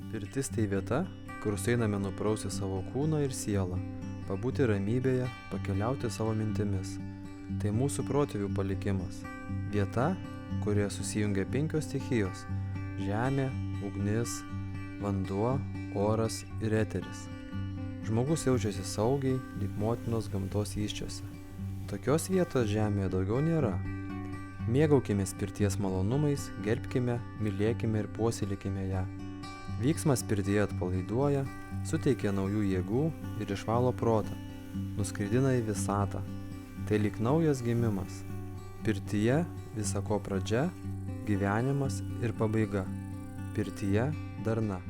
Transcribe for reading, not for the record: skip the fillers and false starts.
Pirtis tai vieta, kur einame nuprausti savo kūną ir sielą, pabūti ramybėje, pakeliauti savo mintimis. Tai mūsų protėvių palikimas. Vieta, kurioje susijungia 5 stichijos – žemė, ugnis, vanduo, oras ir eteris. Žmogus jaučiasi saugiai, lyg motinos gamtos įsčiose. Tokios vietos žemėje daugiau nėra. Mėgaukimės pirties malonumais, gerbkime, mylėkime ir puoselėkime ją. Vyksmas pirtyje atpalaiduoja, suteikia naujų jėgų ir išvalo protą, nuskridina į visatą. Tai lyg naujas gimimas. Pirtyje visa ko pradžia, gyvenimas ir pabaiga. Pirtyje darna.